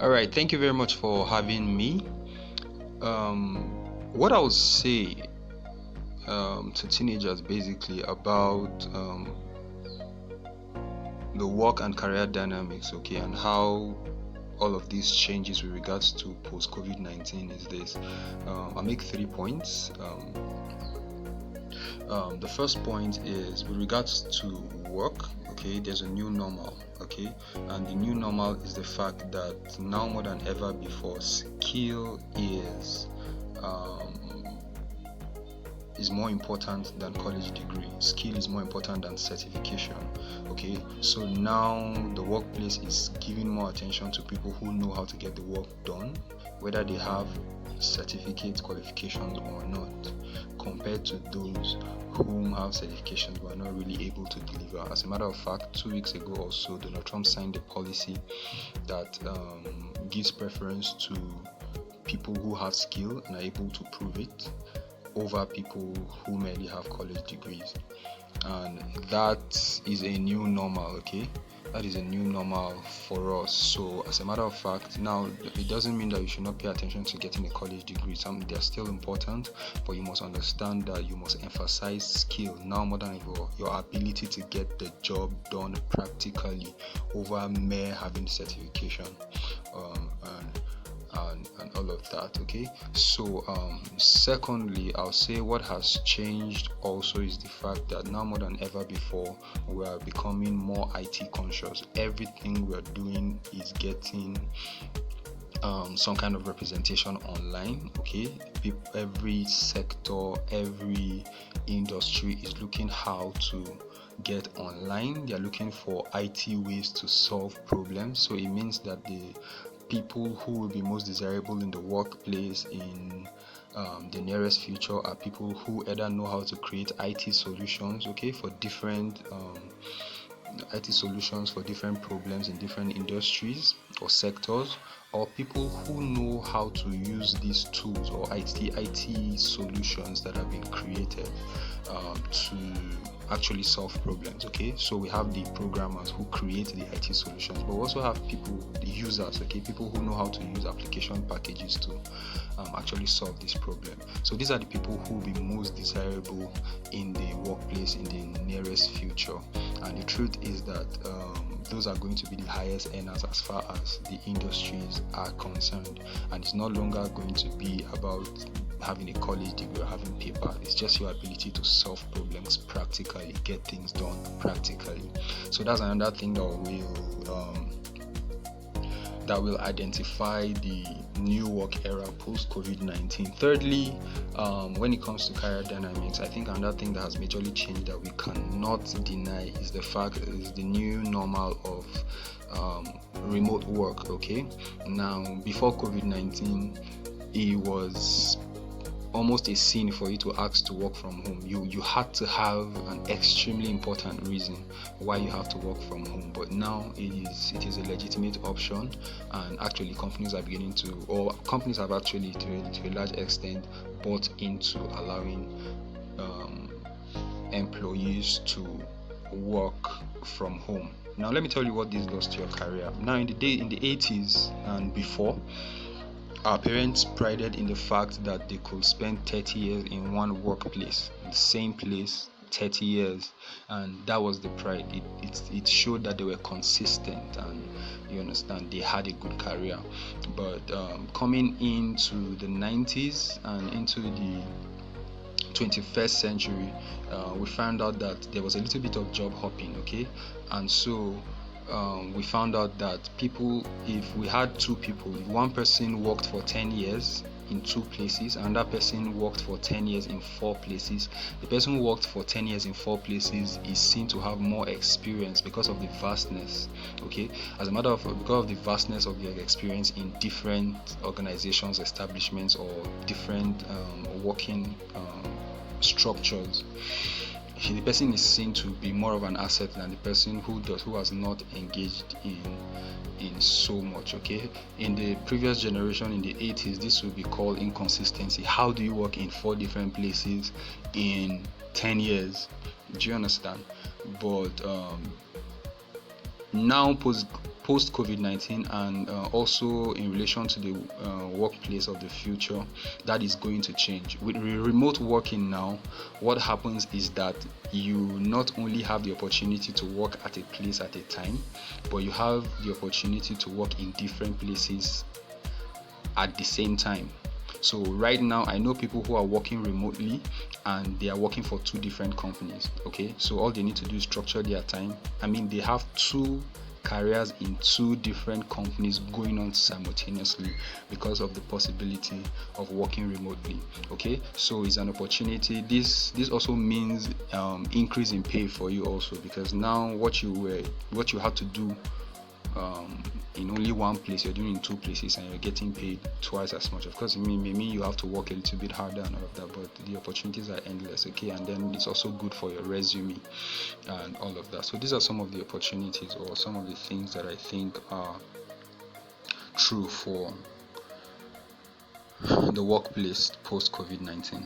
All right, thank you very much for having me. What I would say to teenagers basically about the work and career dynamics, okay, and how all of these changes with regards to post COVID-19 is this. I'll make 3 points. The first point is with regards to work, okay, there's a new normal, okay, and the new normal is the fact that now more than ever before, skill is more important than college degree. Skill is more important than certification. Okay, so now the workplace is giving more attention to people who know how to get the work done, whether they have certificate qualifications or not, compared to those whom have certifications but are not really able to deliver. As a matter of fact, 2 weeks ago or so, Donald Trump signed a policy that gives preference to people who have skill and are able to prove it over people who merely have college degrees. And that is a new normal, okay? That is a new normal for us. So as a matter of fact, now it doesn't mean that you should not pay attention to getting a college degree. They're still important, but you must understand that you must emphasize skill now more than your ability to get the job done practically over mere having certification. And all of that. Okay, so secondly, I'll say what has changed also is the fact that now more than ever before, we are becoming more IT conscious. Everything we're doing is getting some kind of representation online. Okay, every sector, every industry is looking how to get online. They are looking for IT ways to solve problems. So it means that the people who will be most desirable in the workplace in the nearest future are people who either know how to create IT solutions, okay, for different IT solutions for different problems in different industries or sectors, or people who know how to use these tools or IT solutions that have been created to actually solve problems. Okay, so we have the programmers who create the IT solutions, but we also have people, the users, okay, people who know how to use application packages to actually solve this problem. So these are the people who will be most desirable in the workplace in the nearest future. And the truth is that those are going to be the highest earners as far as the industries are concerned, and it's no longer going to be about having a college degree or having paper. It's just your ability to solve problems practically, get things done practically. So that's another thing that will identify the new work era post COVID-19. Thirdly, when it comes to career dynamics, I think another thing that has majorly changed that we cannot deny is the new normal of remote work. Okay, now before COVID-19, it was almost a sin for you to ask to work from home. You had to have an extremely important reason why you have to work from home, but now it is a legitimate option, and actually companies have actually to a large extent bought into allowing employees to work from home. Now let me tell you what this does to your career. Now in the 80s and before, our parents prided in the fact that they could spend 30 years in one workplace, the same place, 30 years, and that was the pride. It showed that they were consistent, and you understand, they had a good career. But coming into the 90s and into the 21st century, we found out that there was a little bit of job hopping, okay, and so we found out that if we had two people, if one person worked for 10 years in two places, another person worked for 10 years in four places, the person who worked for 10 years in four places is seen to have more experience because of the vastness, okay, because of the vastness of their experience in different organizations, establishments, or different working structures. The person is seen to be more of an asset than the person who has not engaged in so much. Okay, in the previous generation, in the 80s, this would be called inconsistency. How do you work in 4 different places in 10 years? Do you understand? But now post post COVID-19, and also in relation to the workplace of the future, that is going to change. With remote working now, what happens is that you not only have the opportunity to work at a place at a time, but you have the opportunity to work in different places at the same time. So right now I know people who are working remotely and they are working for two different companies. Okay, so all they need to do is structure their time. I mean, they have two careers in two different companies going on simultaneously because of the possibility of working remotely. Okay, so it's an opportunity. This also means increase in pay for you also, because now what you had to do in only one place, you're doing in two places and you're getting paid twice as much. Of course, it may mean you have to work a little bit harder and all of that, but the opportunities are endless. Okay, and then it's also good for your resume and all of that. So these are some of the opportunities or some of the things that I think are true for the workplace post COVID-19.